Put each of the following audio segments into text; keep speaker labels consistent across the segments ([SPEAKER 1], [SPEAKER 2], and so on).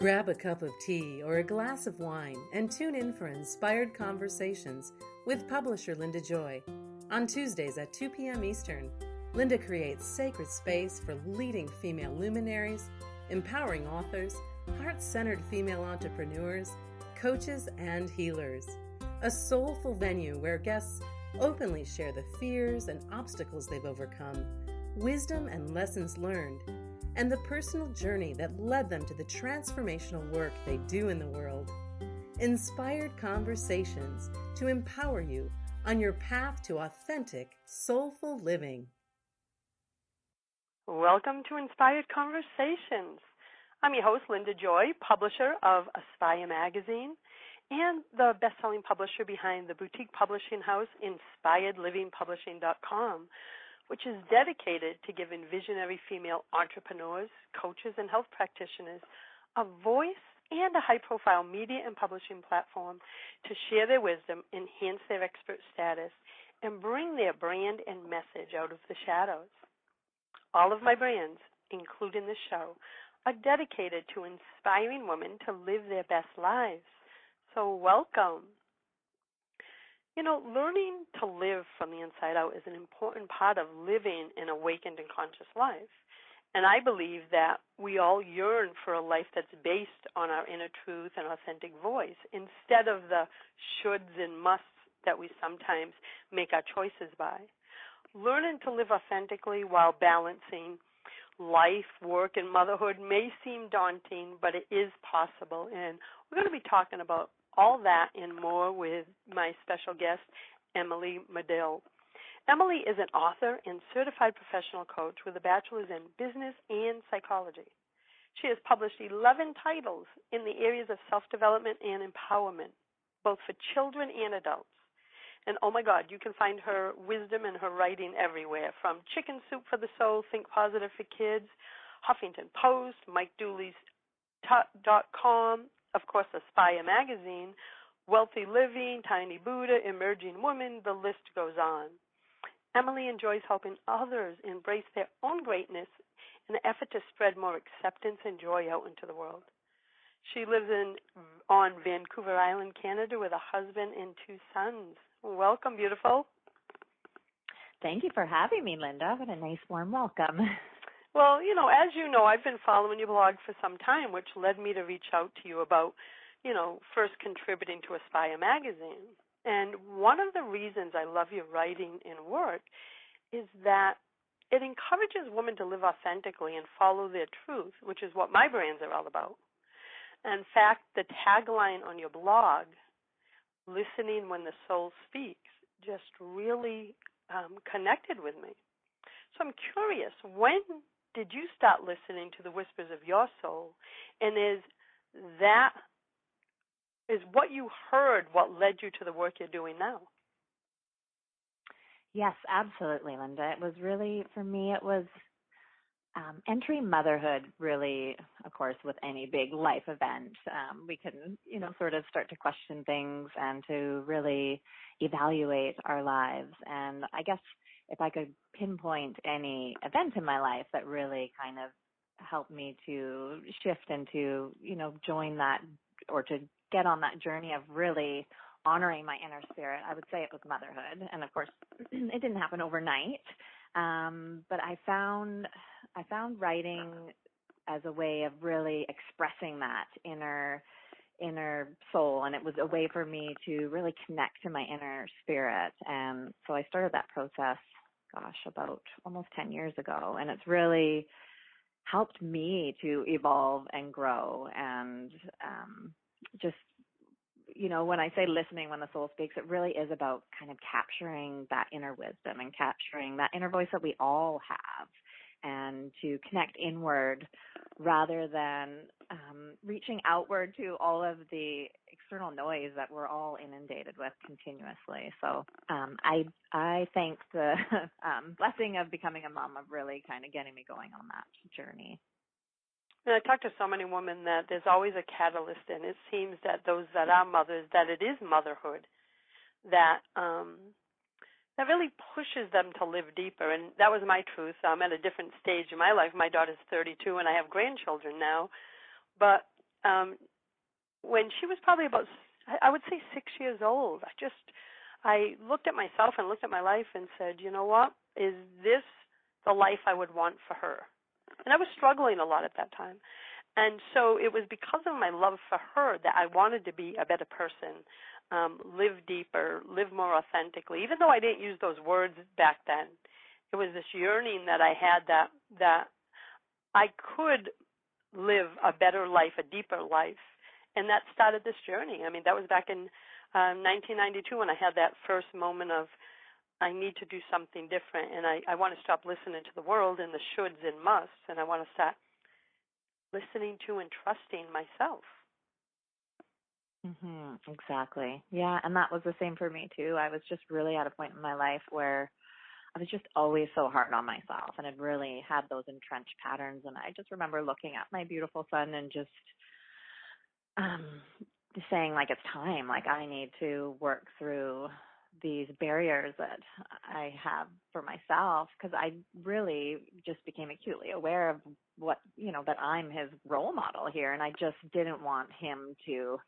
[SPEAKER 1] Grab a cup of tea or a glass of wine and tune in for Inspired Conversations with publisher Linda Joy. On Tuesdays at 2 p.m. Eastern, Linda creates sacred space for leading female luminaries, empowering authors, heart-centered female entrepreneurs, coaches, and healers. A soulful venue where guests openly share the fears and obstacles they've overcome, wisdom and lessons learned, and the personal journey that led them to the transformational work they do in the world. Inspired Conversations to empower you on your path to authentic, soulful living.
[SPEAKER 2] Welcome to Inspired Conversations. I'm your host, Linda Joy, publisher of Zenspiration Magazine and the best-selling publisher behind the boutique publishing house, InspiredLivingPublishing.com, which is dedicated to giving visionary female entrepreneurs, coaches, and health practitioners a voice and a high-profile media and publishing platform to share their wisdom, enhance their expert status, and bring their brand and message out of the shadows. All of my brands, including this show, are dedicated to inspiring women to live their best lives. So welcome. You know, learning to live from the inside out is an important part of living an awakened and conscious life. And I believe that we all yearn for a life that's based on our inner truth and authentic voice instead of the shoulds and musts that we sometimes make our choices by. Learning to live authentically while balancing life, work, and motherhood may seem daunting, but it is possible. And we're going to be talking about all that and more with my special guest, Madill. Emily is an author and certified professional coach with a bachelor's in business and psychology. She has published 11 titles in the areas of self-development and empowerment, both for children and adults. And oh my God, you can find her wisdom and her writing everywhere, from Chicken Soup for the Soul, Think Positive for Kids, Huffington Post, Mike Dooley's .com, of course, Zenspiration Magazine, Wealthy Living, TinyBuddha, Emerging Women, the list goes on. Emily enjoys helping others embrace their own greatness in an effort to spread more acceptance and joy out into the world. She lives on Vancouver Island, Canada, with a husband and 2 sons. Welcome, beautiful.
[SPEAKER 3] Thank you for having me, Linda. What a nice, warm welcome.
[SPEAKER 2] Well, as you know, I've been following your blog for some time, which led me to reach out to you about, first contributing to Zenspiration Magazine. And one of the reasons I love your writing and work is that it encourages women to live authentically and follow their truth, which is what my brands are all about. In fact, the tagline on your blog, listening when the soul speaks, just really connected with me. So I'm curious, when did you start listening to the whispers of your soul? And is what you heard what led you to the work you're doing now?
[SPEAKER 3] Yes, absolutely, Linda. It was really, for me, it was entering motherhood, really, of course, with any big life event. We can, sort of start to question things and to really evaluate our lives. And I guess if I could pinpoint any event in my life that really kind of helped me to shift and to, join that or to get on that journey of really honoring my inner spirit, I would say it was motherhood. And of course, it didn't happen overnight. But I found writing as a way of really expressing that inner soul, and it was a way for me to really connect to my inner spirit. And so I started that process, about almost 10 years ago, and it's really helped me to evolve and grow. And just, when I say listening when the soul speaks, it really is about kind of capturing that inner wisdom and capturing that inner voice that we all have, and to connect inward rather than reaching outward to all of the external noise that we're all inundated with continuously. So I thank the blessing of becoming a mom of really kind of getting me going on that journey.
[SPEAKER 2] And I talk to so many women that there's always a catalyst, and it seems that those that are mothers, that it is motherhood that really pushes them to live deeper. And that was my truth. I'm at a different stage in my life. My daughter's 32, and I have grandchildren now. But when she was probably about, I would say 6 years old, I looked at myself and looked at my life and said, you know what, is this the life I would want for her? And I was struggling a lot at that time. And so it was because of my love for her that I wanted to be a better person, live deeper, live more authentically. Even though I didn't use those words back then, it was this yearning that I had that I could live a better life, a deeper life. And that started this journey. I mean, that was back in 1992 when I had that first moment of, I need to do something different, and I want to stop listening to the world and the shoulds and musts, and I want to start listening to and trusting myself.
[SPEAKER 3] Exactly. Yeah, and that was the same for me too. I was just really at a point in my life where I was just always so hard on myself, and had really had those entrenched patterns. And I just remember looking at my beautiful son and just saying, like, it's time. Like, I need to work through these barriers that I have for myself, because I really just became acutely aware of what, that I'm his role model here, and I just didn't want him to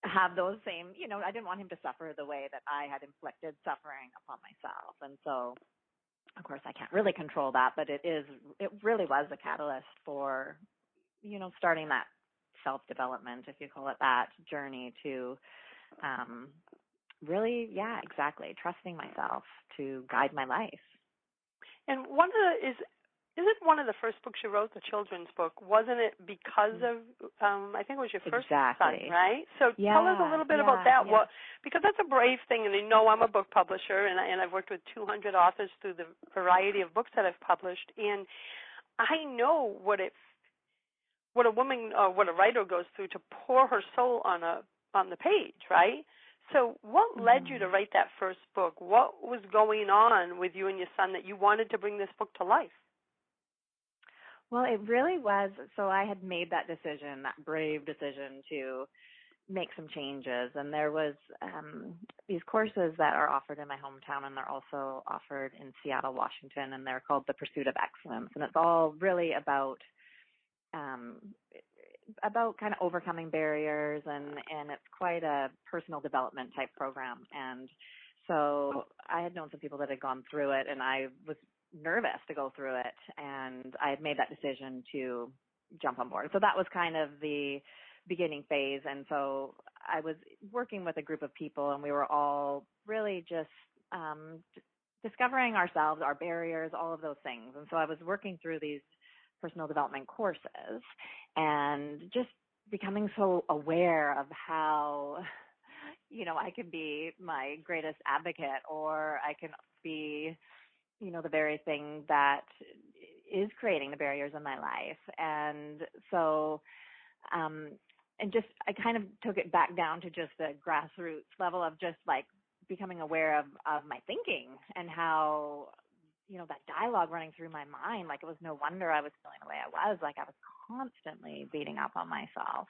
[SPEAKER 3] have those same, I didn't want him to suffer the way that I had inflicted suffering upon myself. And so, of course, I can't really control that, but it really was a catalyst for, starting that self-development, if you call it that, journey to really, yeah, exactly, trusting myself to guide my life.
[SPEAKER 2] And isn't one of the first books you wrote, the children's book, wasn't it because of, I think it was your first son, right? So tell us a little bit about that.
[SPEAKER 3] Yeah.
[SPEAKER 2] Because that's a brave thing, and I'm a book publisher, and I've worked with 200 authors through the variety of books that I've published, and I know what a woman or what a writer goes through to pour her soul on the page, right? So what led you to write that first book? What was going on with you and your son that you wanted to bring this book to life?
[SPEAKER 3] Well, it really was. So I had made that decision, that brave decision to make some changes. And there was these courses that are offered in my hometown, and they're also offered in Seattle, Washington, and they're called The Pursuit of Excellence. And it's all really about kind of overcoming barriers, and it's quite a personal development type program. And so I had known some people that had gone through it, and I was nervous to go through it, and I had made that decision to jump on board. So that was kind of the beginning phase. And so I was working with a group of people, and we were all really just discovering ourselves, our barriers, all of those things. And so I was working through these personal development courses and just becoming so aware of how, I can be my greatest advocate, or I can be, the very thing that is creating the barriers in my life. And so, I kind of took it back down to just the grassroots level of just like becoming aware of my thinking and how, that dialogue running through my mind. Like, it was no wonder I was feeling the way I was. Like, I was constantly beating up on myself,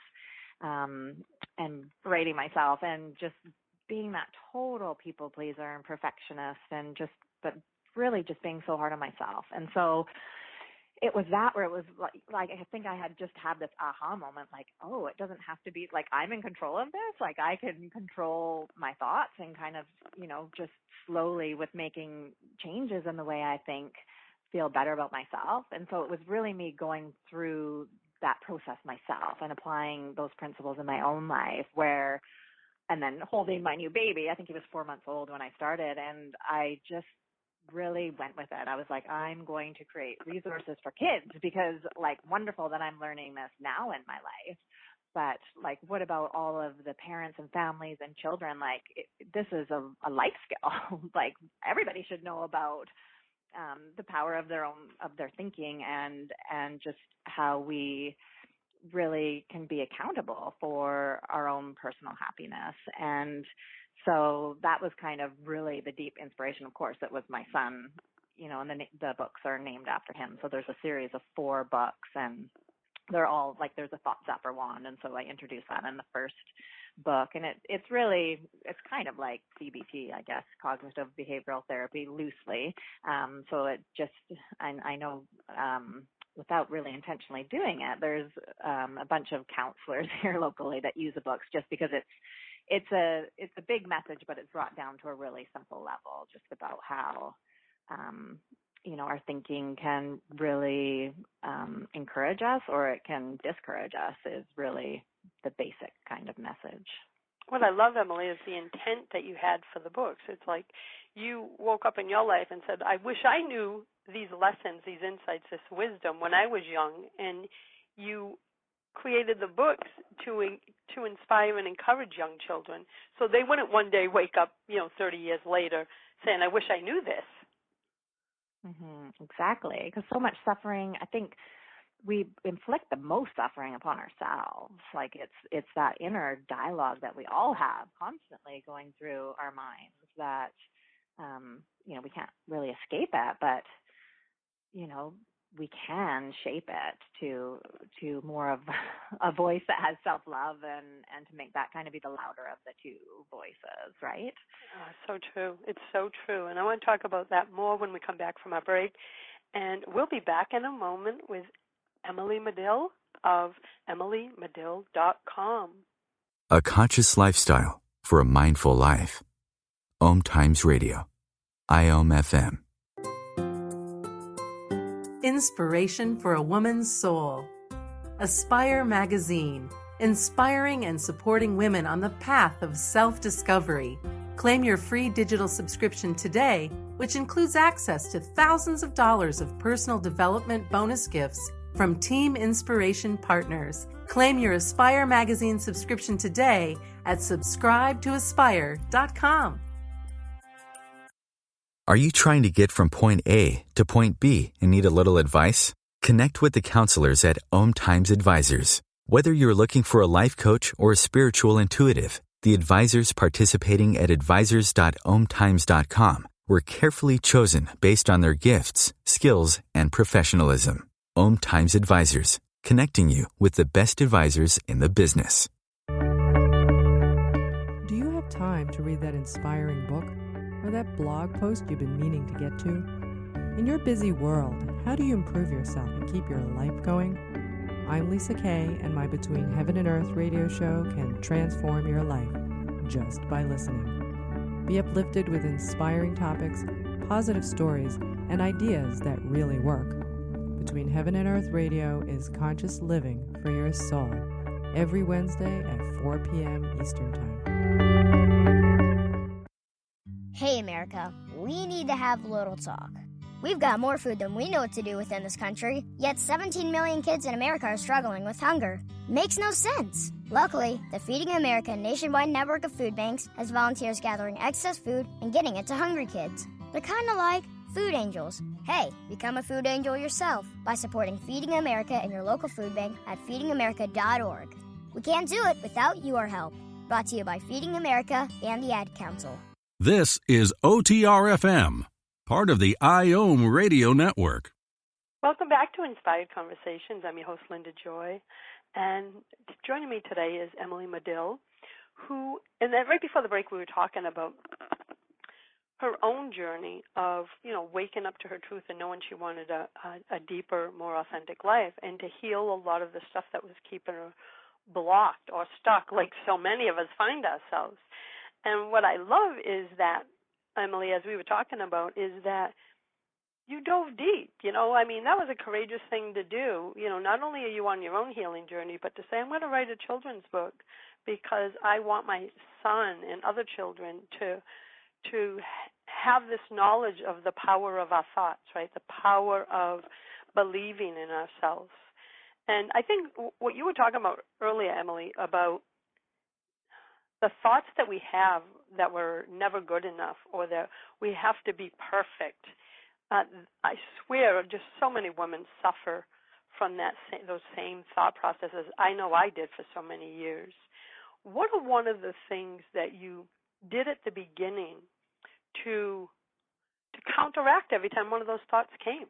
[SPEAKER 3] and berating myself, and just being that total people pleaser and perfectionist, and but really just being so hard on myself. And so it was that where it was like I think I had just had this aha moment, like, oh, it doesn't have to be like I'm in control of this. Like, I can control my thoughts and kind of, just slowly with making changes in the way I think, feel better about myself. And so it was really me going through that process myself and applying those principles in my own life, and then holding my new baby. I think he was 4 months old when I started, and I just really went with it. I was like, I'm going to create resources for kids, because, like, wonderful that I'm learning this now in my life, but, like, what about all of the parents and families and children? Like, this is a life skill. Like, everybody should know about the power of their thinking, and just how we really can be accountable for our own personal happiness. And so that was kind of really the deep inspiration. Of course, it was my son, and the books are named after him. So there's a series of 4 books, and they're all like, there's a thought zapper wand. And so I introduced that in the first book. And it's kind of like CBT, I guess, cognitive behavioral therapy, loosely. So it just, I know, without really intentionally doing it. There's a bunch of counselors here locally that use the books just because it's a big message, but it's brought down to a really simple level, just about how our thinking can really encourage us or it can discourage us is really the basic kind of message.
[SPEAKER 2] What I love, Emily, is the intent that you had for the books. It's like you woke up in your life and said, I wish I knew these lessons, these insights, this wisdom when I was young, and you created the books to inspire and encourage young children so they wouldn't one day wake up, 30 years later saying, I wish I knew this.
[SPEAKER 3] Mm-hmm, exactly, because so much suffering, I think we inflict the most suffering upon ourselves. Like it's that inner dialogue that we all have constantly going through our minds that, we can't really escape it, but, we can shape it to more of a voice that has self-love and to make that kind of be the louder of the two voices, right?
[SPEAKER 2] So true. It's so true. And I want to talk about that more when we come back from our break. And we'll be back in a moment with Emily Madill of EmilyMadill.com.
[SPEAKER 4] A conscious lifestyle for a mindful life. OMTimes Radio. IOM FM.
[SPEAKER 1] Inspiration for a woman's soul. Aspire Magazine, inspiring and supporting women on the path of self-discovery. Claim your free digital subscription today, which includes access to thousands of dollars of personal development bonus gifts from Team Inspiration partners. Claim your Aspire Magazine subscription today at subscribetoaspire.com.
[SPEAKER 4] Are you trying to get from point A to point B and need a little advice? Connect with the counselors at OMTimes Advisors. Whether you're looking for a life coach or a spiritual intuitive, the advisors participating at advisors.omtimes.com were carefully chosen based on their gifts, skills, and professionalism. OMTimes Advisors, connecting you with the best advisors in the business.
[SPEAKER 5] Do you have time to read that inspiring book or that blog post you've been meaning to get to? In your busy world, how do you improve yourself and keep your life going? I'm Lisa Kay, and my Between Heaven and Earth radio show can transform your life just by listening. Be uplifted with inspiring topics, positive stories, and ideas that really work. Between Heaven and Earth Radio is conscious living for your soul, every Wednesday at 4 p.m. Eastern Time.
[SPEAKER 6] Hey, America, we need to have a little talk. We've got more food than we know what to do with in this country, yet 17 million kids in America are struggling with hunger. Makes no sense. Luckily, the Feeding America nationwide network of food banks has volunteers gathering excess food and getting it to hungry kids. They're kind of like food angels. Hey, become a food angel yourself by supporting Feeding America and your local food bank at feedingamerica.org. We can't do it without your help. Brought to you by Feeding America and the Ad Council.
[SPEAKER 7] This is OTR-FM, part of the IOM Radio Network.
[SPEAKER 2] Welcome back to Inspired Conversations. I'm your host, Linda Joy. And joining me today is Emily Madill, who, and then right before the break, we were talking about her own journey of, waking up to her truth and knowing she wanted a deeper, more authentic life, and to heal a lot of the stuff that was keeping her blocked or stuck, like so many of us find ourselves. And what I love is that, Emily, as we were talking about, is that you dove deep. That was a courageous thing to do. Not only are you on your own healing journey, but to say, I'm going to write a children's book because I want my son and other children to have this knowledge of the power of our thoughts, right? The power of believing in ourselves. And I think what you were talking about earlier, Emily, about the thoughts that we have that we're never good enough or that we have to be perfect, I swear just so many women suffer from those same thought processes. I know I did for so many years. What are one of the things that you did at the beginning to counteract every time one of those thoughts came?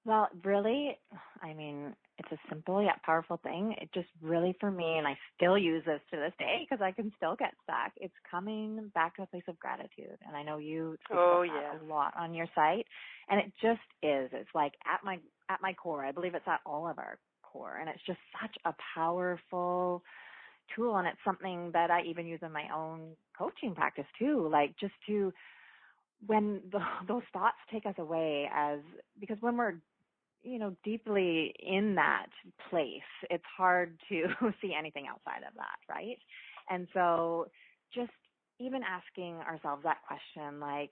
[SPEAKER 3] Well, really, it's a simple yet powerful thing. It just really, for me, and I still use this to this day because I can still get stuck, it's coming back to a place of gratitude. And I know you speak about that a lot on your site. And it just is. It's like at my core. I believe it's at all of our core. And it's just such a powerful tool. And it's something that I even use in my own coaching practice too. Like just to, when those thoughts take us away, because when we're, deeply in that place, it's hard to see anything outside of that, right? And so just even asking ourselves that question, like,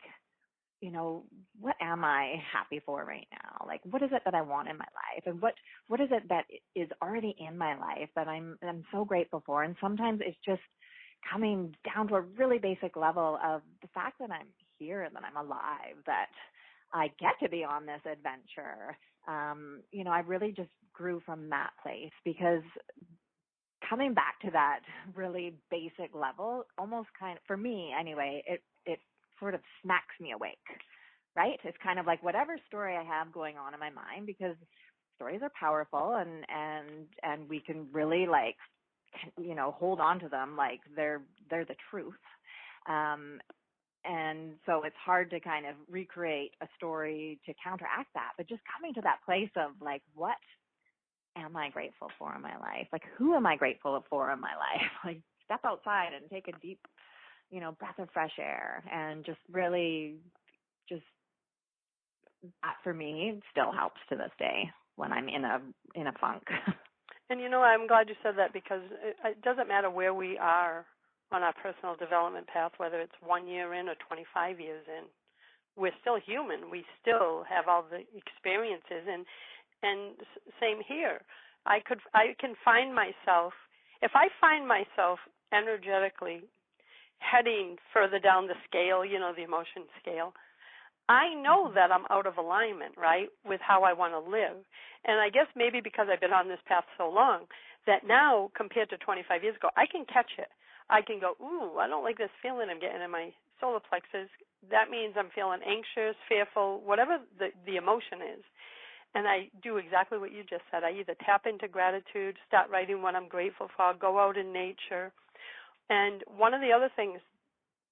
[SPEAKER 3] what am I happy for right now? Like, what is it that I want in my life? And what is it that is already in my life that I'm so grateful for? And sometimes it's just coming down to a really basic level of the fact that I'm here and that I'm alive, that I get to be on this adventure. I really just grew from that place, because coming back to that really basic level, almost kind of, for me anyway, it sort of smacks me awake, right? It's kind of like whatever story I have going on in my mind, because stories are powerful and we can really hold on to them like they're the truth. And so it's hard to kind of recreate a story to counteract that, but just coming to that place of like, what am I grateful for in my life? Like, who am I grateful for in my life? Like, step outside and take a deep, breath of fresh air, and just really that for me still helps to this day when I'm in a funk.
[SPEAKER 2] And I'm glad you said that, because it doesn't matter where we are on our personal development path, whether it's 1 year in or 25 years in. We're still human. We still have all the experiences, and same here. I can find myself, if I find myself energetically heading further down the scale, the emotion scale, I know that I'm out of alignment, right, with how I want to live. And I guess maybe because I've been on this path so long, that now compared to 25 years ago, I can catch it. I can go, ooh, I don't like this feeling I'm getting in my solar plexus. That means I'm feeling anxious, fearful, whatever the emotion is. And I do exactly what you just said. I either tap into gratitude, start writing what I'm grateful for, go out in nature. And one of the other things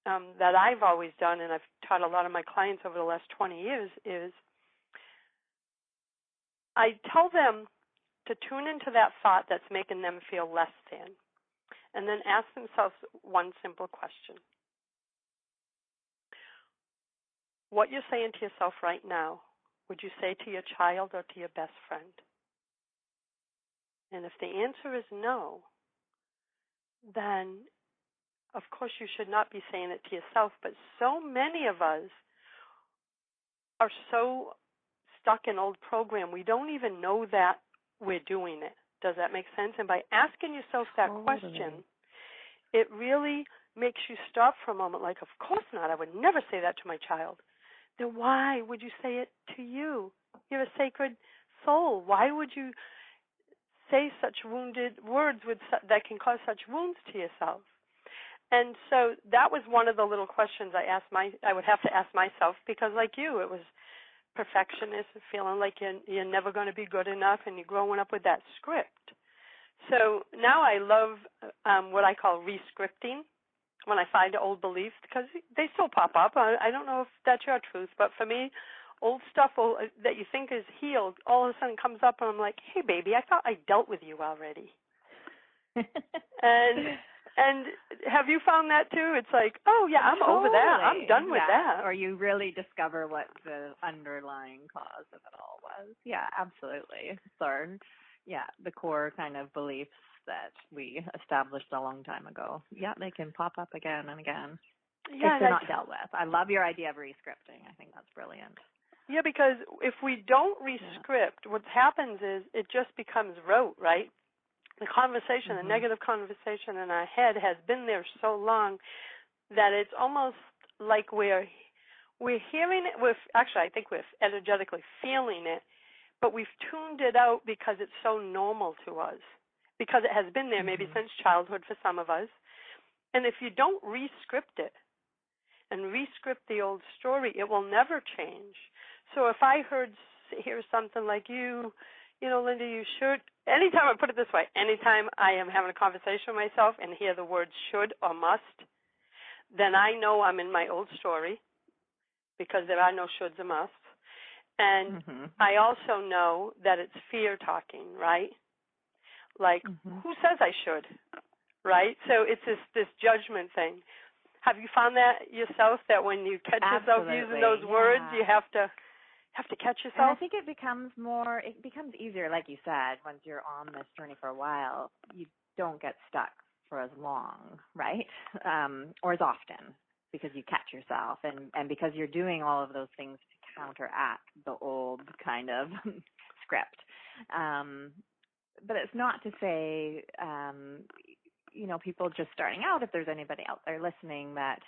[SPEAKER 2] that I've always done, and I've taught a lot of my clients over the last 20 years, is I tell them to tune into that thought that's making them feel less than, and then ask themselves one simple question. What you're saying to yourself right now, would you say to your child or to your best friend? And if the answer is no, then of course you should not be saying it to yourself, but so many of us are so stuck in old program, we don't even know that we're doing it. Does that make sense? And by asking yourself that question, it really makes you stop for a moment, like, of course not, I would never say that to my child. Then why would you say it to you? You're a sacred soul. Why would you say such wounded words that can cause such wounds to yourself? And so that was one of the little questions I would have to ask myself, because like you, it was perfectionist, feeling like you're never going to be good enough, and you're growing up with that script. So now I love what I call re-scripting, when I find old beliefs, because they still pop up. I don't know if that's your truth, but for me, old stuff that you think is healed all of a sudden comes up, and I'm like, hey, baby, I thought I dealt with you already. And have you found that too? It's like, oh, yeah, I'm over that. I'm done with that.
[SPEAKER 3] Or you really discover what the underlying cause of it all was. Yeah, absolutely. So, the core kind of beliefs that we established a long time ago. Yeah, they can pop up again and again if they're not dealt with. I love your idea of re-scripting. I think that's brilliant.
[SPEAKER 2] Yeah, because if we don't re-script, what happens is it just becomes rote, right? The conversation, the negative conversation in our head has been there so long that it's almost like we're hearing it. I think we're energetically feeling it, but we've tuned it out because it's so normal to us, because it has been there maybe since childhood for some of us. And if you don't re-script it and re-script the old story, it will never change. So if I hear something like Linda, you should, anytime I put it this way, anytime I am having a conversation with myself and hear the words should or must, then I know I'm in my old story, because there are no shoulds or musts. And I also know that it's fear talking, right? Like, who says I should, right? So it's this judgment thing. Have you found that yourself, that when you catch yourself using those words, you have to catch yourself?
[SPEAKER 3] And I think it becomes easier, like you said, once you're on this journey for a while. You don't get stuck for as long, right? Or as often, because you catch yourself and because you're doing all of those things to counteract the old kind of script. But it's not to say, people just starting out, if there's anybody out there listening that,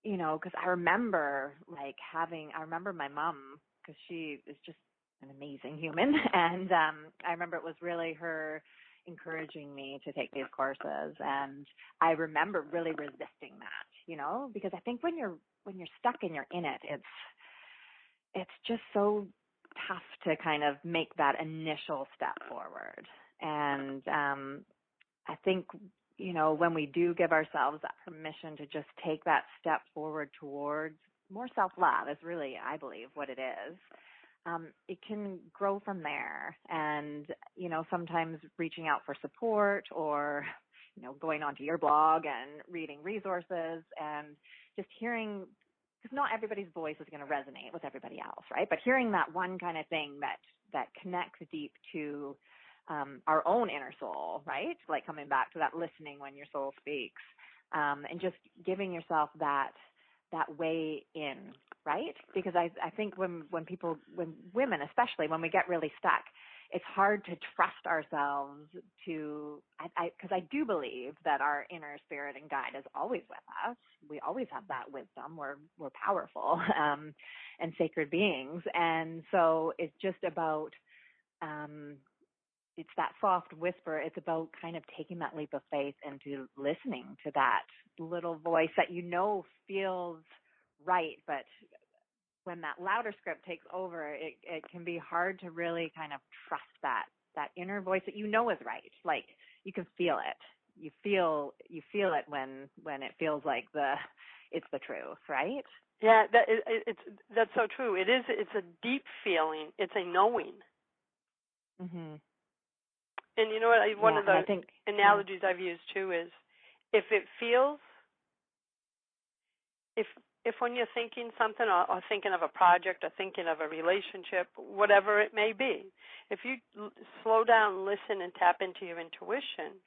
[SPEAKER 3] because I remember my mom, because she is just an amazing human. And I remember it was really her encouraging me to take these courses. And I remember really resisting that, because I think when you're stuck and you're in it, it's just so tough to kind of make that initial step forward. And I think, when we do give ourselves that permission to just take that step forward towards more self-love is really, I believe, what it is. It can grow from there. And, sometimes reaching out for support or, going onto your blog and reading resources and just hearing, because not everybody's voice is going to resonate with everybody else, right? But hearing that one kind of thing that connects deep to our own inner soul, right? Like coming back to that listening when your soul speaks, and just giving yourself that way in, right? Because I think when women especially, when we get really stuck, it's hard to trust ourselves because I do believe that our inner spirit and guide is always with us. We always have that wisdom. We're powerful and sacred beings. And so it's just about, it's that soft whisper. It's about kind of taking that leap of faith into listening to that little voice that feels right, but when that louder script takes over, it can be hard to really kind of trust that inner voice that is right. Like you can feel it. You feel it when it feels like it's the truth, right?
[SPEAKER 2] Yeah, that's so true. It is. It's a deep feeling. It's a knowing.
[SPEAKER 3] Mhm.
[SPEAKER 2] And you know what? One of the analogies I've used too is, if it feels, if when you're thinking something or thinking of a project or thinking of a relationship, whatever it may be, if you slow down, listen, and tap into your intuition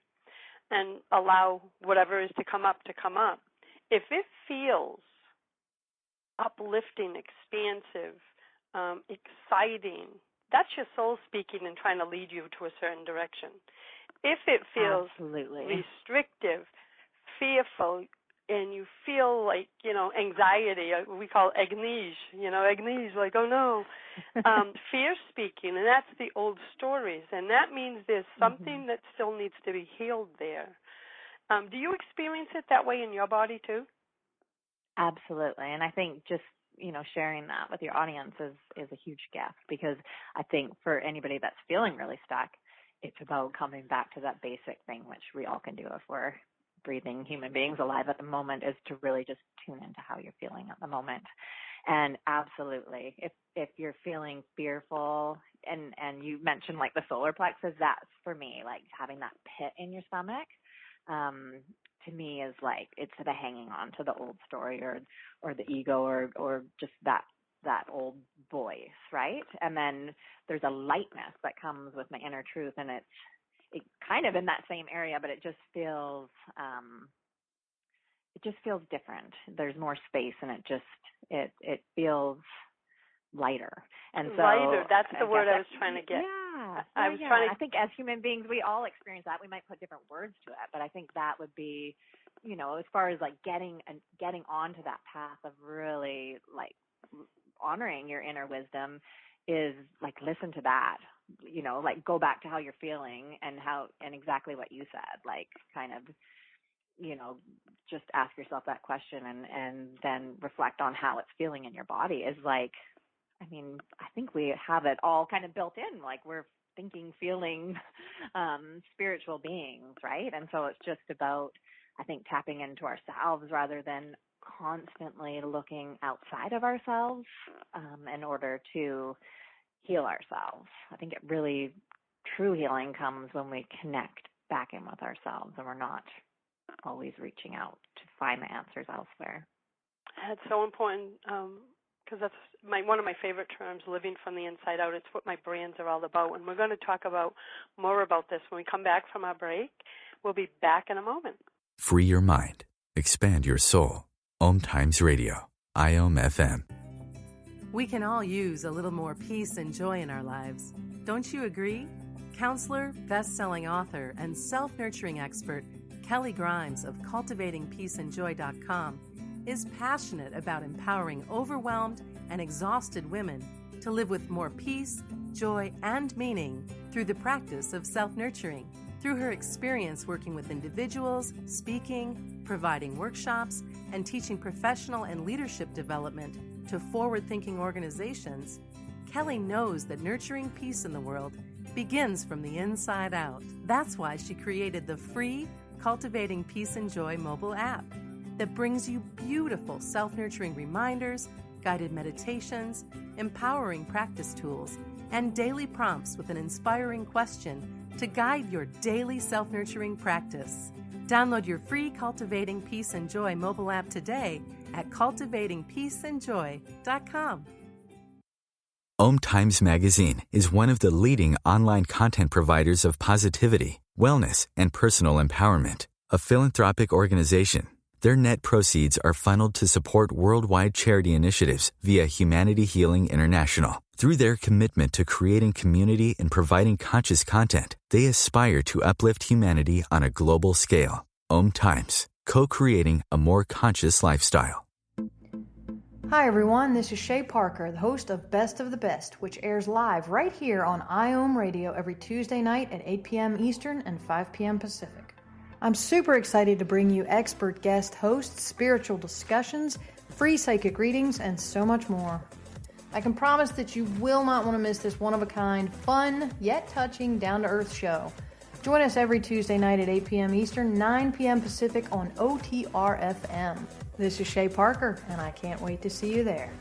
[SPEAKER 2] and allow whatever is to come up, if it feels uplifting, expansive, exciting, that's your soul speaking and trying to lead you to a certain direction. If it feels restrictive, fearful, and you feel like, anxiety, we call agnesia, like, oh no, fear speaking, and that's the old stories, and that means there's something that still needs to be healed there. Do you experience it that way in your body too?
[SPEAKER 3] Absolutely, and I think just, sharing that with your audience is a huge gift, because I think for anybody that's feeling really stuck, it's about coming back to that basic thing, which we all can do if we're breathing human beings alive at the moment, is to really just tune into how you're feeling at the moment. And absolutely, if you're feeling fearful, and you mentioned like the solar plexus, that's for me, like having that pit in your stomach, to me is like, it's the hanging on to the old story or the ego or just that old voice, right? And then there's a lightness that comes with my inner truth, and it's kind of in that same area, but it just feels different. There's more space, and it feels lighter. And so
[SPEAKER 2] lighter, that's the word I was trying to get.
[SPEAKER 3] Yeah.
[SPEAKER 2] I
[SPEAKER 3] think as human beings, we all experience that. We might put different words to it, but I think that would be, as far as like getting onto that path of really like honoring your inner wisdom, is like, listen to that, like go back to how you're feeling and exactly what you said, like kind of, just ask yourself that question and then reflect on how it's feeling in your body. Is like, I mean, I think we have it all kind of built in, like we're thinking, feeling, spiritual beings, right? And so it's just about, I think, tapping into ourselves rather than constantly looking outside of ourselves in order to heal ourselves. I think true healing comes when we connect back in with ourselves and we're not always reaching out to find the answers elsewhere.
[SPEAKER 2] That's so important because that's one of my favorite terms, living from the inside out. It's what my brands are all about, and we're going to talk more about this when we come back from our break. We'll be back in a moment.
[SPEAKER 4] Free your mind. Expand your soul. OMTimes Radio. IOM FM.
[SPEAKER 1] We can all use a little more peace and joy in our lives. Don't you agree? Counselor, best-selling author, and self-nurturing expert Kelly Grimes of CultivatingPeaceandJoy.com is passionate about empowering overwhelmed and exhausted women to live with more peace, joy, and meaning through the practice of self-nurturing. Through her experience working with individuals, speaking, providing workshops, and teaching professional and leadership development to forward-thinking organizations, Kelly knows that nurturing peace in the world begins from the inside out. That's why she created the free Cultivating Peace and Joy mobile app that brings you beautiful self-nurturing reminders, guided meditations, empowering practice tools, and daily prompts with an inspiring question to guide your daily self-nurturing practice. Download your free Cultivating Peace and Joy mobile app today at cultivatingpeaceandjoy.com.
[SPEAKER 4] OMTimes Magazine is one of the leading online content providers of positivity, wellness, and personal empowerment. A philanthropic organization, their net proceeds are funneled to support worldwide charity initiatives via Humanity Healing International. Through their commitment to creating community and providing conscious content, they aspire to uplift humanity on a global scale. OMTimes, co-creating a more conscious lifestyle.
[SPEAKER 8] Hi everyone, this is Shay Parker, the host of Best of the Best, which airs live right here on IOM Radio every Tuesday night at 8 p.m. Eastern and 5 p.m. Pacific. I'm super excited to bring you expert guest hosts, spiritual discussions, free psychic readings, and so much more. I can promise that you will not want to miss this one-of-a-kind, fun, yet touching, down-to-earth show. Join us every Tuesday night at 8 p.m. Eastern, 9 p.m. Pacific on OTR-FM. This is Shay Parker, and I can't wait to see you there.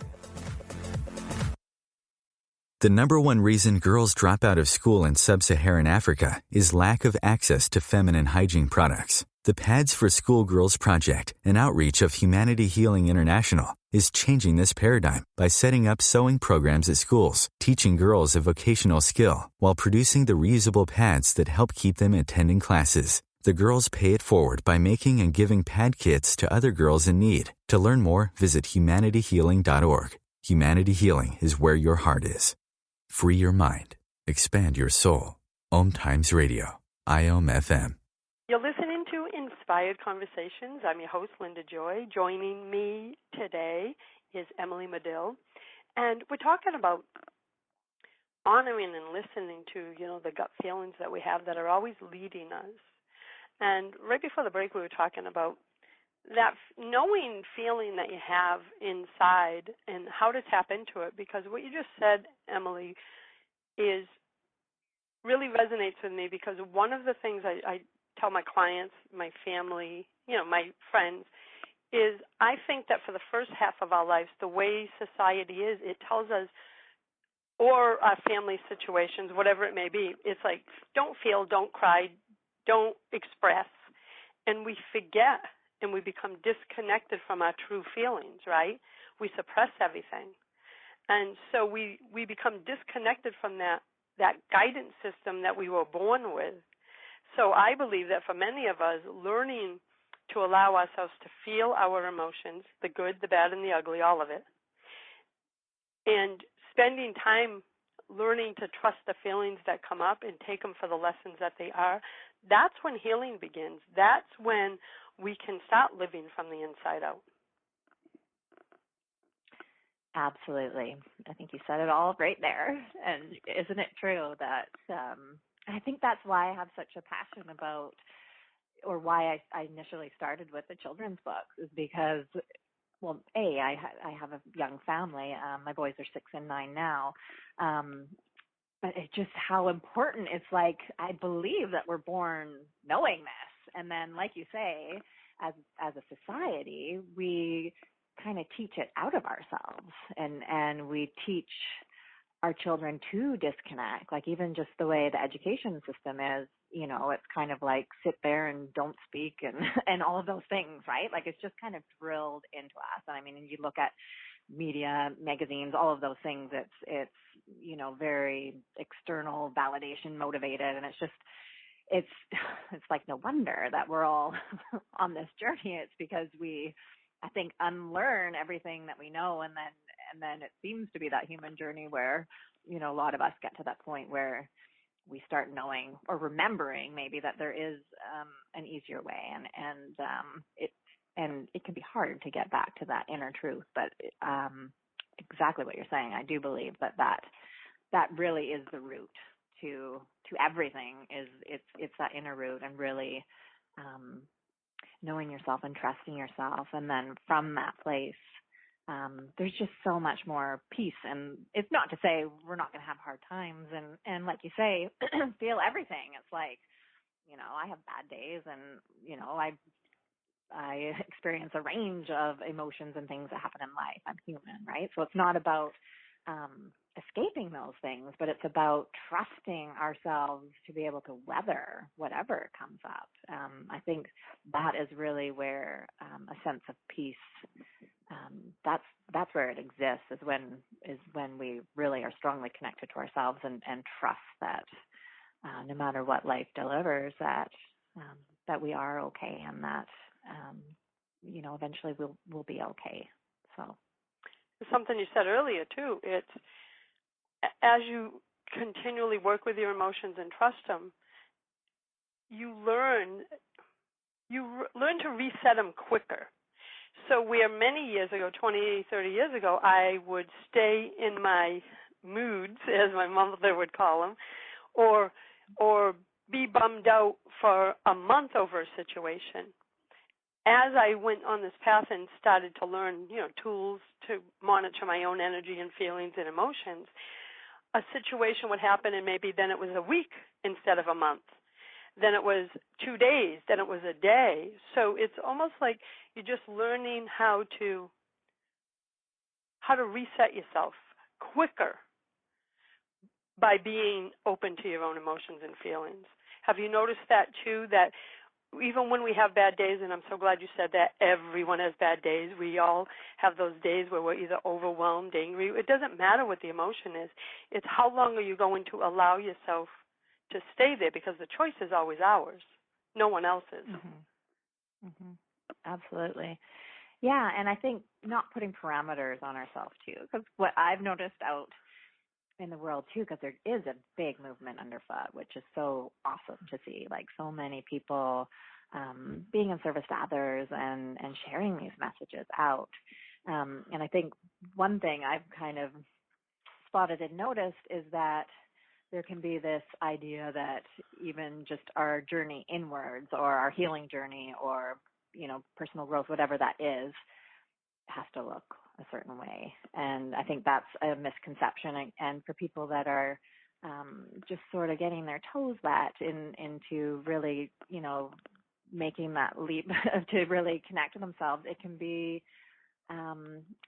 [SPEAKER 4] The number one reason girls drop out of school in sub-Saharan Africa is lack of access to feminine hygiene products. The Pads for Schoolgirls Project, an outreach of Humanity Healing International, is changing this paradigm by setting up sewing programs at schools, teaching girls a vocational skill, while producing the reusable pads that help keep them attending classes. The girls pay it forward by making and giving pad kits to other girls in need. To learn more, visit humanityhealing.org. Humanity Healing is where your heart is. Free your mind. Expand your soul. OMTimes Radio. IOM FM.
[SPEAKER 2] You're listening to Inspired Conversations. I'm your host, Linda Joy. Joining me today is Emily Madill. And we're talking about honoring and listening to, the gut feelings that we have that are always leading us. And right before the break, we were talking about that knowing feeling that you have inside and how to tap into it, because what you just said, Emily, really resonates with me, because one of the things I tell my clients, my family, my friends, is I think that for the first half of our lives, the way society is, it tells us, or our family situations, whatever it may be, it's like, don't feel, don't cry, don't express, and we forget and we become disconnected from our true feelings, right? We suppress everything. And so we become disconnected from that guidance system that we were born with. So I believe that for many of us, learning to allow ourselves to feel our emotions, the good, the bad, and the ugly, all of it, and spending time learning to trust the feelings that come up and take them for the lessons that they are, that's when healing begins. That's when we can start living from the inside out.
[SPEAKER 3] Absolutely. I think you said it all right there. And isn't it true that I think that's why I have such a passion about, or why I initially started with the children's books, is because, well, I have a young family. My boys are 6 and 9 now. But it's just how important it's like, I believe that we're born knowing this. And then, like you say, as a society, we kind of teach it out of ourselves, and we teach our children to disconnect. Like even just the way the education system is, it's kind of like sit there and don't speak and all of those things, right? Like it's just kind of drilled into us. And I mean, you look at media, magazines, all of those things, it's very external validation motivated, and it's like no wonder that we're all on this journey. It's because we, I think, unlearn everything that we know, and then it seems to be that human journey where, a lot of us get to that point where we start knowing or remembering maybe that there is an easier way, and it can be hard to get back to that inner truth. But exactly what you're saying, I do believe that really is the root to everything. It's that inner root, and really knowing yourself and trusting yourself, and then from that place, there's just so much more peace. And it's not to say we're not going to have hard times, and like you say, feel everything. It's like, I have bad days, and I experience a range of emotions and things that happen in life. I'm human, right? So it's not about escaping those things, but it's about trusting ourselves to be able to weather whatever comes up. I think that is really where a sense of peace, that's where it exists, is when we really are strongly connected to ourselves and trust that no matter what life delivers, that we are okay, and that eventually we'll be okay. So
[SPEAKER 2] something you said earlier too, it's as you continually work with your emotions and trust them, you learn to reset them quicker. So where many years ago, 20, 30 years ago, I would stay in my moods, as my mother would call them, or be bummed out for a month over a situation. As I went on this path and started to learn, tools to monitor my own energy and feelings and emotions, a situation would happen, and maybe then it was a week instead of a month. Then it was 2 days. Then it was a day. So it's almost like you're just learning how to reset yourself quicker by being open to your own emotions and feelings. Have you noticed that too, that even when we have bad days, and I'm so glad you said that, everyone has bad days. We all have those days where we're either overwhelmed, angry. It doesn't matter what the emotion is. It's how long are you going to allow yourself to stay there, because the choice is always ours. No one else's.
[SPEAKER 3] Mm-hmm. Mm-hmm. Absolutely. Yeah, and I think not putting parameters on ourselves too, because what I've noticed out in the world too, because there is a big movement underfoot, which is so awesome to see, like so many people being in service to others and sharing these messages out. And I think one thing I've kind of spotted and noticed is that there can be this idea that even just our journey inwards, or our healing journey, or, personal growth, whatever that is, has to look a certain way. And I think that's a misconception. And for people that are just sort of getting their toes wet into really, making that leap to really connect to themselves, it can be,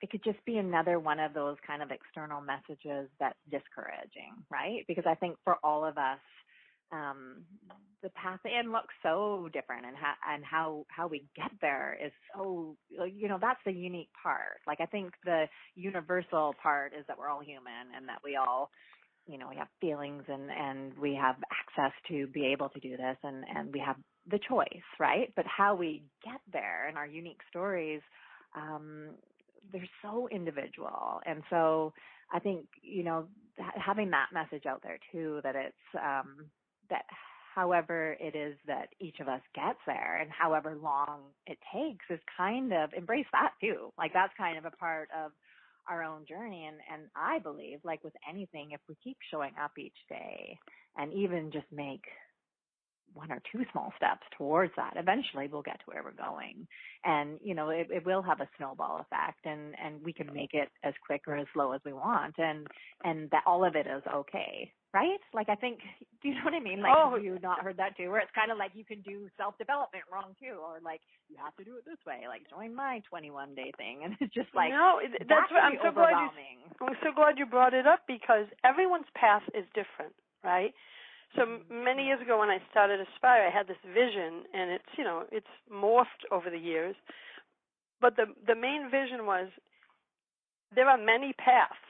[SPEAKER 3] it could just be another one of those kind of external messages that's discouraging, right? Because I think for all of us, the path in looks so different, and how we get there is so, that's the unique part. Like, I think the universal part is that we're all human, and that we all, we have feelings, and we have access to be able to do this, and we have the choice, right? But how we get there and our unique stories, they're so individual. And so I think, having that message out there too, that it's, that however it is that each of us gets there, and however long it takes, is kind of embrace that too. Like, that's kind of a part of our own journey. And I believe, like with anything, if we keep showing up each day and even just make one or two small steps towards that, eventually we'll get to where we're going. And, it will have a snowball effect, and we can make it as quick or as slow as we want. And that all of it is okay, right? Like, I think, do you know what I mean? Like, have you not heard that too? Where it's kind of like you can do self-development wrong too, or like you have to do it this way. Like, join my 21-day thing, and it's just like
[SPEAKER 2] that's what I'm so
[SPEAKER 3] overwhelming.
[SPEAKER 2] I'm so glad you brought it up, because everyone's path is different, right? So many years ago when I started Aspire, I had this vision, and it's morphed over the years. But the main vision was there are many paths.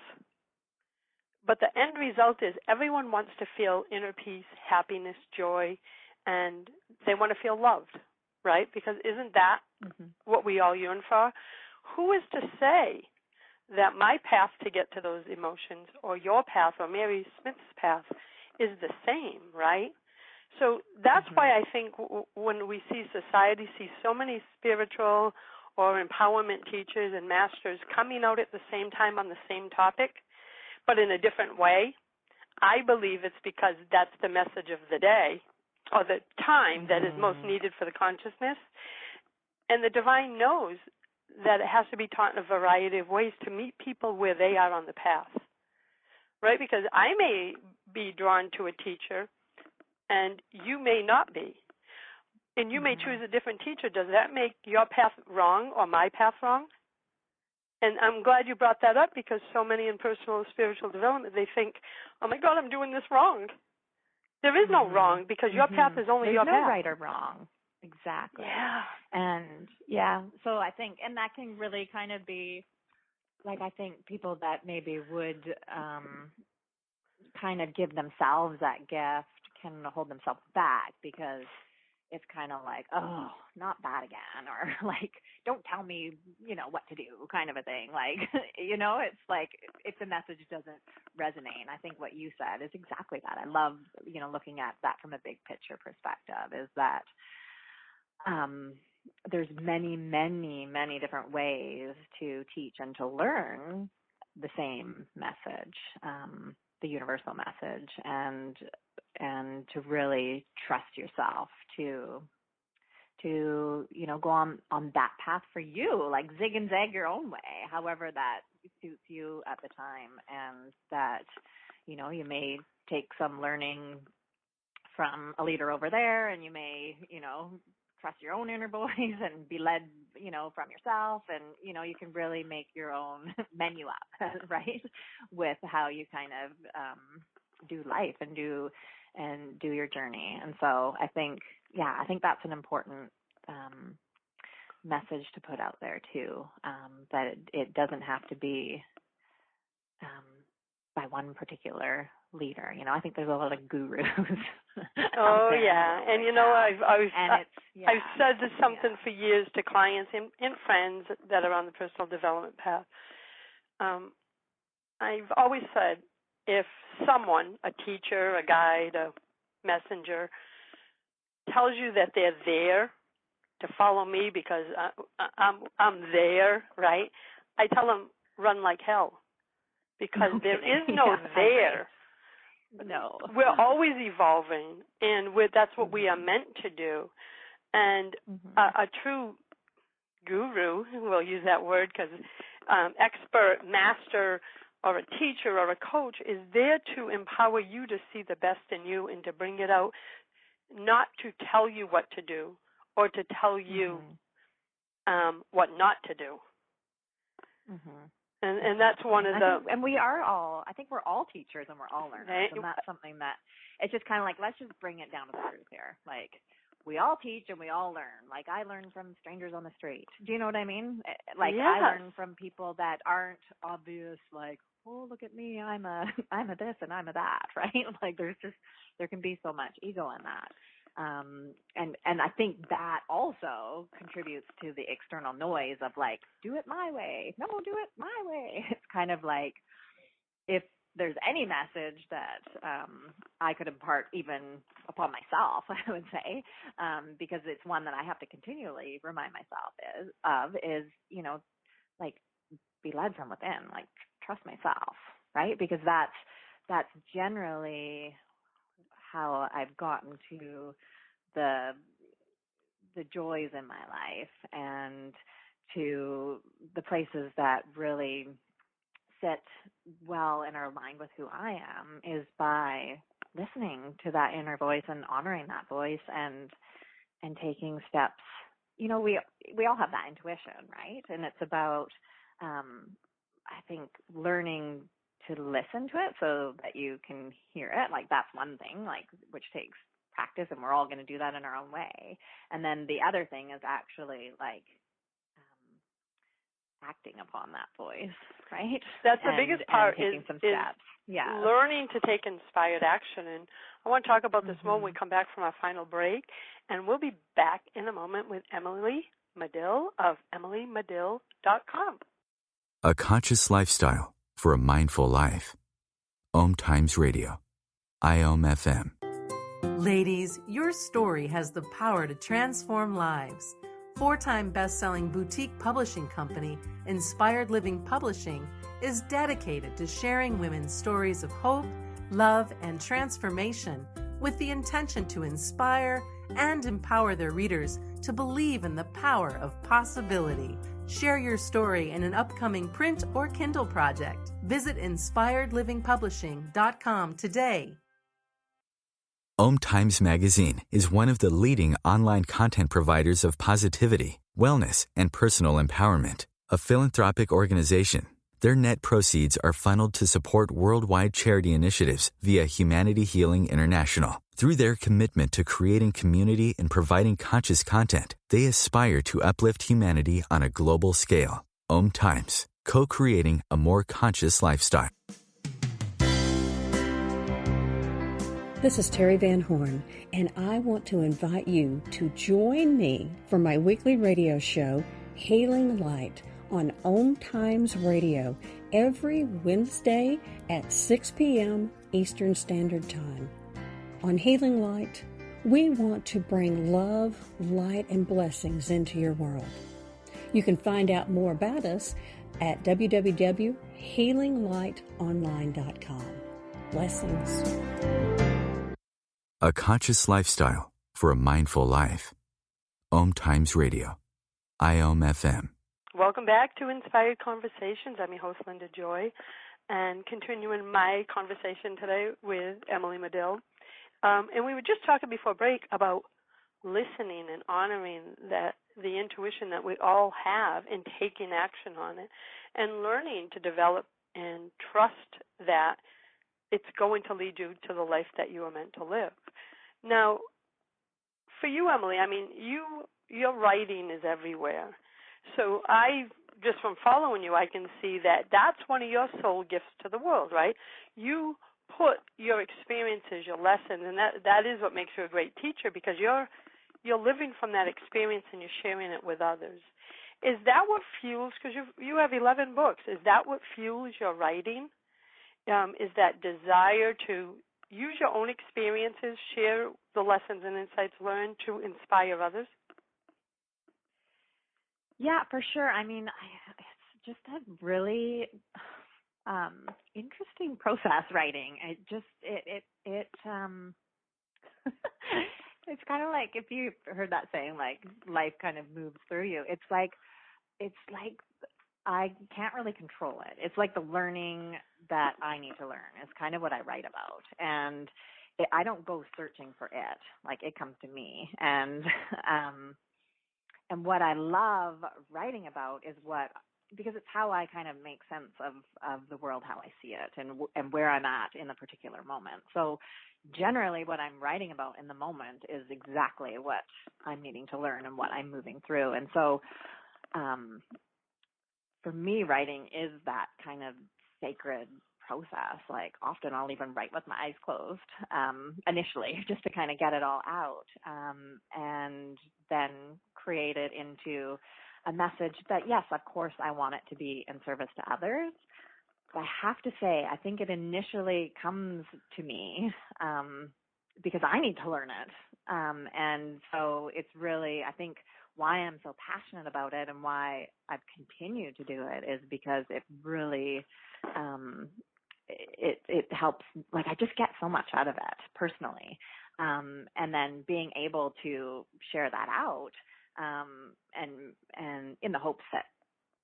[SPEAKER 2] But the end result is everyone wants to feel inner peace, happiness, joy, and they want to feel loved, right? Because isn't that what we all yearn for? Who is to say that my path to get to those emotions, or your path, or Mary Smith's path, is the same, right? So that's why I think when we see society see so many spiritual or empowerment teachers and masters coming out at the same time on the same topic, but in a different way, I believe it's because that's the message of the day, or the time that is most needed for the consciousness. And the divine knows that it has to be taught in a variety of ways to meet people where they are on the path, right? Because I may be drawn to a teacher, and you may not be. And you may choose a different teacher. Does that make your path wrong or my path wrong? And I'm glad you brought that up, because so many in personal and spiritual development, they think, oh, my God, I'm doing this wrong. There is no wrong, because your path is only your path.
[SPEAKER 3] There's no right or wrong. Exactly.
[SPEAKER 2] Yeah.
[SPEAKER 3] And, so I think, and that can really kind of be, like, I think people that maybe would kind of give themselves that gift can hold themselves back, because it's kind of like, oh, not that again, or like, don't tell me, what to do, kind of a thing. Like, it's like, if the message doesn't resonate. I think what you said is exactly that. I love, looking at that from a big picture perspective, is that there's many, many, many different ways to teach and to learn the same message, the universal message, and to really trust yourself to go on that path for you, like zig and zag your own way, however that suits you at the time, and that you may take some learning from a leader over there, and you may trust your own inner voice and be led from yourself, and you can really make your own menu up, right, with how you kind of do life and do your journey. And so I think that's an important message to put out there too, that it doesn't have to be by one particular leader. I think there's a lot of gurus.
[SPEAKER 2] Oh yeah, and I've said something for years to clients and friends that are on the personal development path. I've always said, if someone, a teacher, a guide, a messenger, tells you that they're there to follow me because I'm there, right? I tell them, run like hell, because there is no there.
[SPEAKER 3] No.
[SPEAKER 2] We're always evolving, and that's what we are meant to do. And a true guru, we'll use that word, because expert, master, or a teacher or a coach is there to empower you to see the best in you and to bring it out, not to tell you what to do or to tell you what not to do. And that's one of
[SPEAKER 3] and we are all, I think we're all teachers and we're all learners, and that's something that, it's just kind of like, let's just bring it down to the truth here. Like, we all teach and we all learn. Like, I learn from strangers on the street. Do you know what I mean? Like, yes. I learn from people that aren't obvious, like, oh, look at me, I'm a this and I'm a that, right? Like, there can be so much ego in that. And I think that also contributes to the external noise of like, do it my way. No, do it my way. It's kind of like, if there's any message that I could impart even upon myself, I would say, because it's one that I have to continually remind myself is, like, be led from within, like, trust myself, right? Because that's generally how I've gotten to the joys in my life and to the places that really sit well and are aligned with who I am is by listening to that inner voice and honoring that voice and taking steps. You know, we all have that intuition, right? And it's about, I think, learning to listen to it so that you can hear it. Like, that's one thing, like, which takes practice, and we're all going to do that in our own way. And then the other thing is actually, like, acting upon that voice, right?
[SPEAKER 2] That's the biggest part,
[SPEAKER 3] taking some steps. Yeah.
[SPEAKER 2] Learning to take inspired action. And I want to talk about this more when we come back from our final break. And we'll be back in a moment with Emily Madill of EmilyMadill.com.
[SPEAKER 4] A conscious lifestyle for a mindful life. OMTimes Radio. IOM-FM.
[SPEAKER 1] Ladies, your story has the power to transform lives. 4-time best-selling boutique publishing company, Inspired Living Publishing, is dedicated to sharing women's stories of hope, love, and transformation with the intention to inspire and empower their readers to believe in the power of possibility. Share your story in an upcoming print or Kindle project. Visit inspiredlivingpublishing.com today.
[SPEAKER 4] OMTimes Magazine is one of the leading online content providers of positivity, wellness, and personal empowerment. A philanthropic organization, their net proceeds are funneled to support worldwide charity initiatives via Humanity Healing International. Through their commitment to creating community and providing conscious content, they aspire to uplift humanity on a global scale. OMTimes, co-creating a more conscious lifestyle.
[SPEAKER 9] This is Terry Van Horn, and I want to invite you to join me for my weekly radio show, Healing Light, on OMTimes Radio every Wednesday at 6 p.m. Eastern Standard Time. On Healing Light, we want to bring love, light, and blessings into your world. You can find out more about us at www.healinglightonline.com. Blessings.
[SPEAKER 4] A conscious lifestyle for a mindful life. OMTimes Radio. IOM-FM.
[SPEAKER 2] Welcome back to Inspired Conversations. I'm your host, Linda Joy, and continuing my conversation today with Emily Madill. And we were just talking before break about listening and honoring the intuition that we all have and taking action on it and learning to develop and trust that it's going to lead you to the life that you are meant to live. Now, for you, Emily, I mean, your writing is everywhere. So just from following you, I can see that that's one of your soul gifts to the world, right? You put your experiences, your lessons, and that is what makes you a great teacher, because you're living from that experience and you're sharing it with others. Is that what fuels, because you have 11 books, is that what fuels your writing? Is that desire to use your own experiences, share the lessons and insights learned to inspire others?
[SPEAKER 3] Yeah, for sure. I mean, it's just a really interesting process writing. It's kind of like, if you heard that saying, like, life kind of moves through you. It's like I can't really control it. It's like the learning that I need to learn is kind of what I write about. And I don't go searching for it. Like, it comes to me. And what I love writing about is because it's how I kind of make sense of the world, how I see it, and where I'm at in a particular moment. So generally what I'm writing about in the moment is exactly what I'm needing to learn and what I'm moving through. And so for me, writing is that kind of sacred process. Like, often I'll even write with my eyes closed initially, just to kind of get it all out, and then create it into a message that, yes, of course, I want it to be in service to others. But I have to say, I think it initially comes to me because I need to learn it. And so it's really, I think, why I'm so passionate about it and why I've continued to do it is because it really, it helps. Like, I just get so much out of it personally. And then being able to share that out, and in the hopes that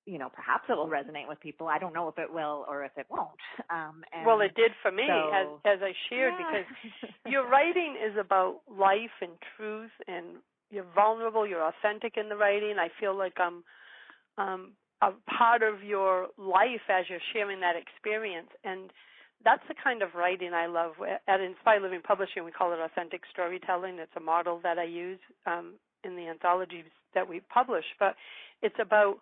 [SPEAKER 3] perhaps it will resonate with people. I don't know if it will or if it won't.
[SPEAKER 2] Well, it did for me,
[SPEAKER 3] so,
[SPEAKER 2] as I shared, because your writing is about life and truth, and you're vulnerable, you're authentic in the writing. I feel like I'm a part of your life as you're sharing that experience, and that's the kind of writing I love. At Inspired Living Publishing, we call it authentic storytelling. It's a model that I use in the anthologies that we publish, but it's about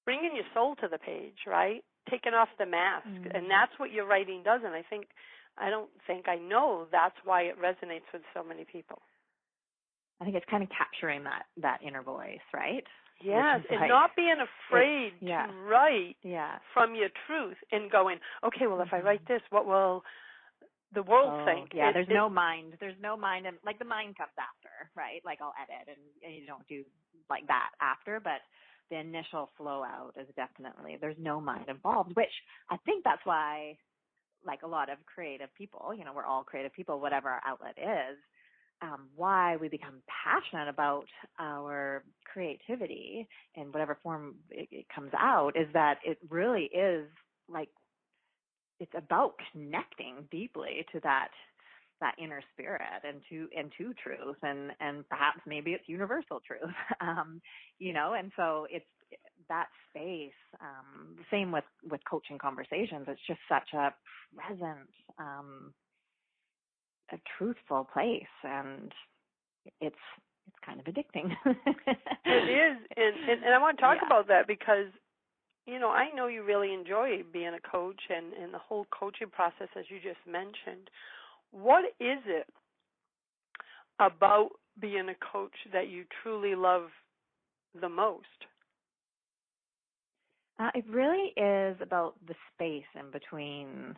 [SPEAKER 2] bringing your soul to the page, right? Taking off the mask, and that's what your writing does. And I know that's why it resonates with so many people.
[SPEAKER 3] I think it's kind of capturing that inner voice, right?
[SPEAKER 2] Yes, and not being afraid to write from your truth and going, okay, well, if I write this, what will the world think?
[SPEAKER 3] Yeah, there's no mind, and like the mind comes after, right? Like I'll edit, and you don't do like that after, but the initial flow out is definitely, there's no mind involved, which I think that's why, like a lot of creative people, we're all creative people, whatever our outlet is, why we become passionate about our creativity in whatever form it comes out is that it really is like, it's about connecting deeply to that inner spirit and to truth, and perhaps maybe it's universal truth, and so it's that space. Same with coaching conversations. It's just such a present, a truthful place, and it's kind of addicting.
[SPEAKER 2] It is, and I want to talk about that because I know you really enjoy being a coach and the whole coaching process, as you just mentioned. What is it about being a coach that you truly love the most?
[SPEAKER 3] It really is about the space in between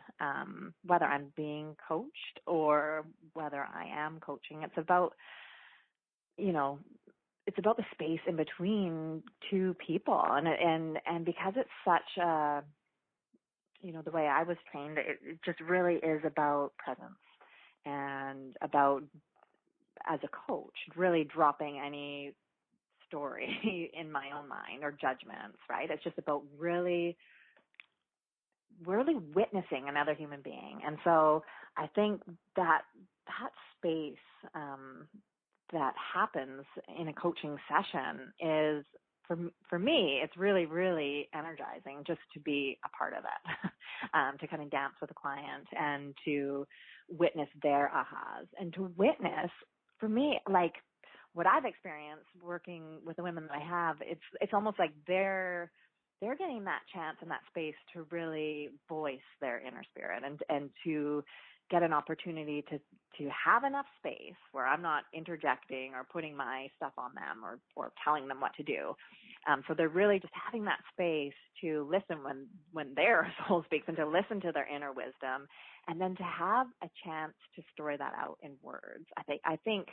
[SPEAKER 3] whether I'm being coached or whether I am coaching. It's about, it's about the space in between two people. And because it's such a, the way I was trained, it just really is about presence and about, as a coach, really dropping any story in my own mind or judgments, right? It's just about really witnessing another human being. And so I think that space that happens in a coaching session is, for me, it's really, really energizing just to be a part of it, to kind of dance with a client and to witness their ahas and to witness, for me, like what I've experienced working with the women that I have, it's almost like they're getting that chance and that space to really voice their inner spirit and to get an opportunity to have enough space where I'm not interjecting or putting my stuff on them or telling them what to do. So they're really just having that space to listen when their soul speaks and to listen to their inner wisdom, and then to have a chance to story that out in words. I think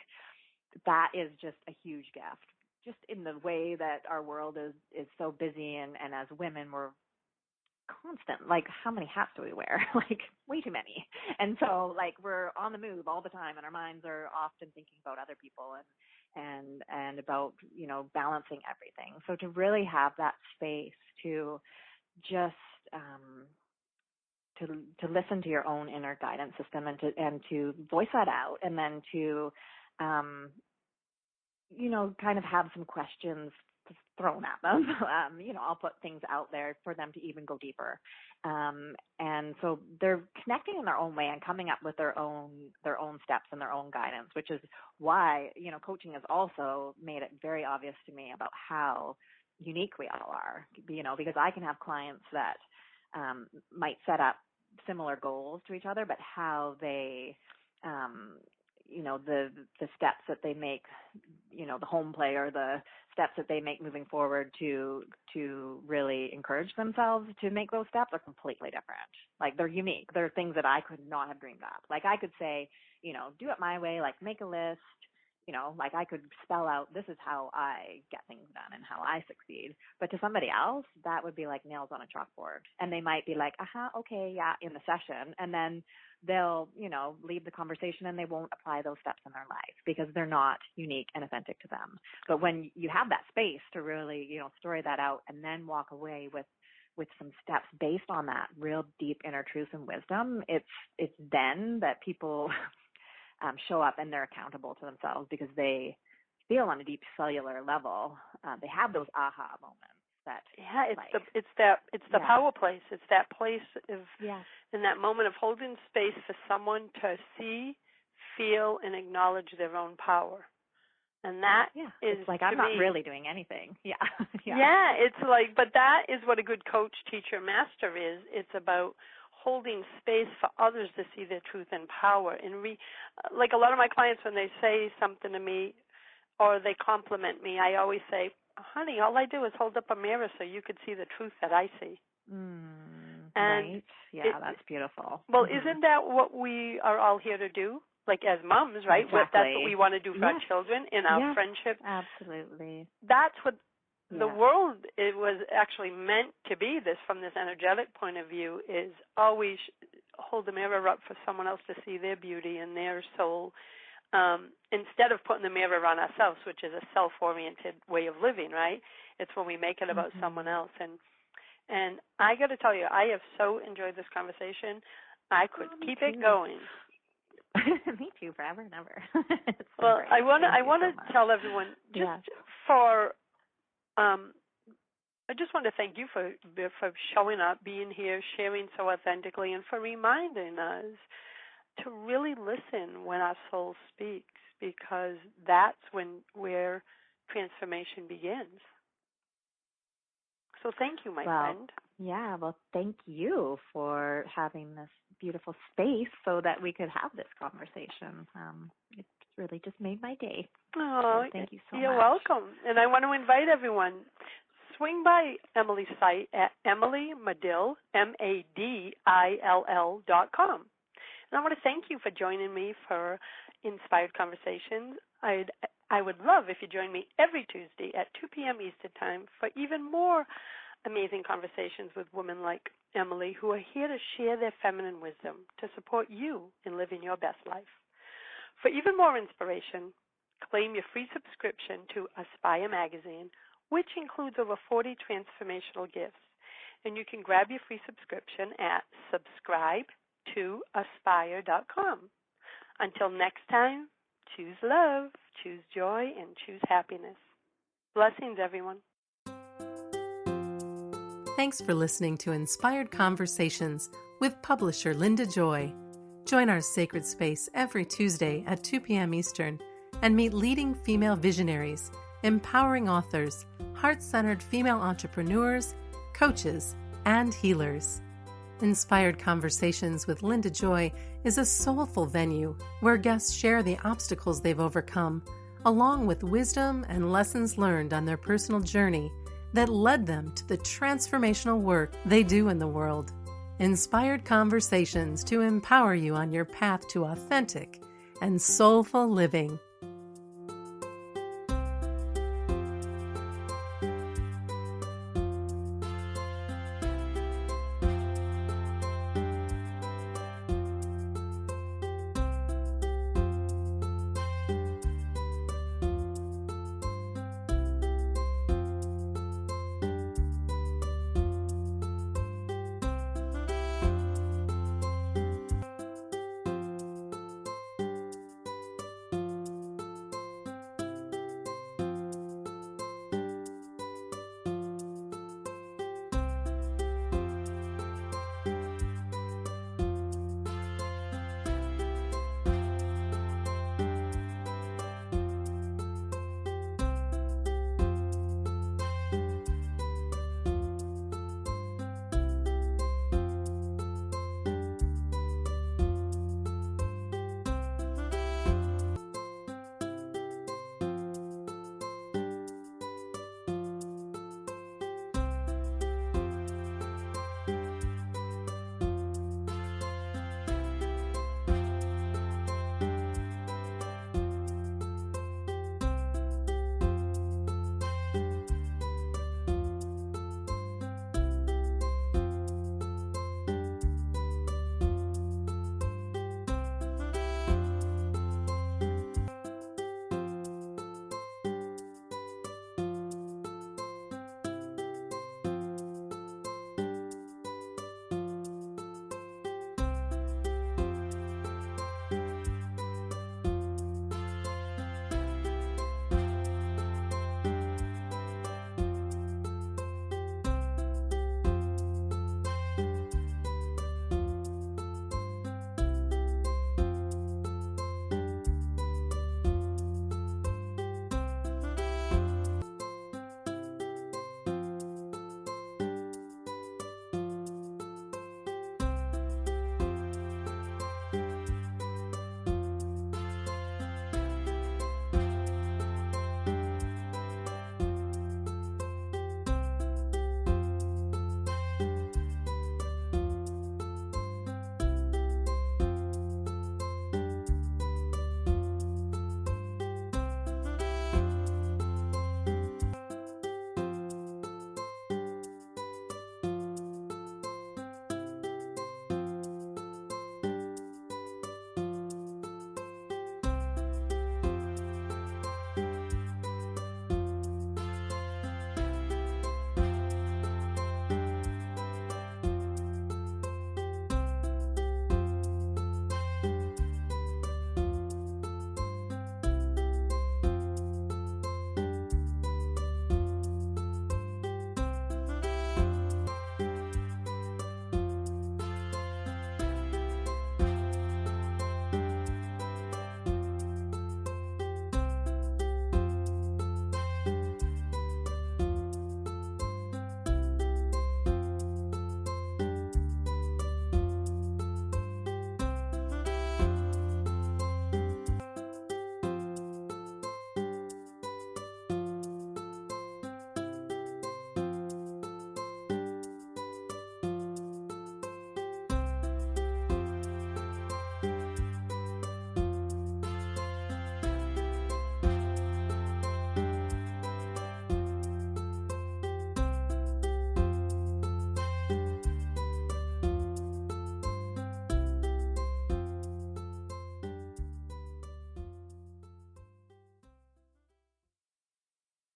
[SPEAKER 3] that is just a huge gift, just in the way that our world is so busy, and as women we're constant, like how many hats do we wear? Like way too many. And so like we're on the move all the time, and our minds are often thinking about other people and about, balancing everything. So to really have that space to just to listen to your own inner guidance system and to voice that out, and then to kind of have some questions thrown at them. I'll put things out there for them to even go deeper. And so they're connecting in their own way and coming up with their own steps and their own guidance, which is why, coaching has also made it very obvious to me about how unique we all are, because I can have clients that might set up similar goals to each other, but how they, the steps that they make, the home play or the steps that they make moving forward to really encourage themselves to make those steps are completely different. Like they're unique. They're things that I could not have dreamed up. Like I could say, do it my way, like make a list, like I could spell out, this is how I get things done and how I succeed. But to somebody else, that would be like nails on a chalkboard. And they might be like, okay, yeah, in the session. And then they'll, leave the conversation and they won't apply those steps in their life because they're not unique and authentic to them. But when you have that space to really, story that out and then walk away with some steps based on that real deep inner truth and wisdom, it's then that people show up and they're accountable to themselves because they feel on a deep cellular level, they have those aha moments.
[SPEAKER 2] It's the power place. It's that place of in that moment of holding space for someone to see, feel, and acknowledge their own power. And that is,
[SPEAKER 3] it's like I'm not really doing anything.
[SPEAKER 2] It's like, but that is what a good coach, teacher, master is. It's about holding space for others to see their truth and power. And like a lot of my clients, when they say something to me or they compliment me, I always say, honey, all I do is hold up a mirror so you could see the truth that I see.
[SPEAKER 3] Right. Yeah, that's beautiful.
[SPEAKER 2] Well, isn't that what we are all here to do? Like as moms, right?
[SPEAKER 3] Exactly.
[SPEAKER 2] That's what we want to do for our children in our friendship.
[SPEAKER 3] Absolutely.
[SPEAKER 2] That's what the world, it was actually meant to be, this from this energetic point of view, is always hold the mirror up for someone else to see their beauty and their soul. Instead of putting the mirror on ourselves, which is a self-oriented way of living, right? It's when we make it about someone else. And I got to tell you, I have so enjoyed this conversation. I could keep it going.
[SPEAKER 3] Me too, forever and ever.
[SPEAKER 2] Well, I want to tell everyone I just want to thank you for showing up, being here, sharing so authentically, and for reminding us to really listen when our soul speaks, because that's where transformation begins. So thank you, my friend.
[SPEAKER 3] Yeah, well, thank you for having this beautiful space so that we could have this conversation. It really just made my day.
[SPEAKER 2] Oh,
[SPEAKER 3] so thank you so
[SPEAKER 2] You're
[SPEAKER 3] much.
[SPEAKER 2] welcome. And I want to invite everyone, swing by Emily's site at EmilyMadill, MADILL.com. And I want to thank you for joining me for Inspired Conversations. I would love if you join me every Tuesday at 2 p.m. Eastern Time for even more amazing conversations with women like Emily, who are here to share their feminine wisdom to support you in living your best life. For even more inspiration, claim your free subscription to Aspire Magazine, which includes over 40 transformational gifts. And you can grab your free subscription at subscribe-to-aspire.com. Until next time, choose love, choose joy, and choose happiness. Blessings, everyone.
[SPEAKER 1] Thanks for listening to Inspired Conversations with publisher Linda Joy. Join our sacred space every Tuesday at 2 p.m. Eastern and meet leading female visionaries, empowering authors, heart-centered female entrepreneurs, coaches, and healers. Inspired Conversations with Linda Joy is a soulful venue where guests share the obstacles they've overcome, along with wisdom and lessons learned on their personal journey that led them to the transformational work they do in the world. Inspired Conversations to empower you on your path to authentic and soulful living.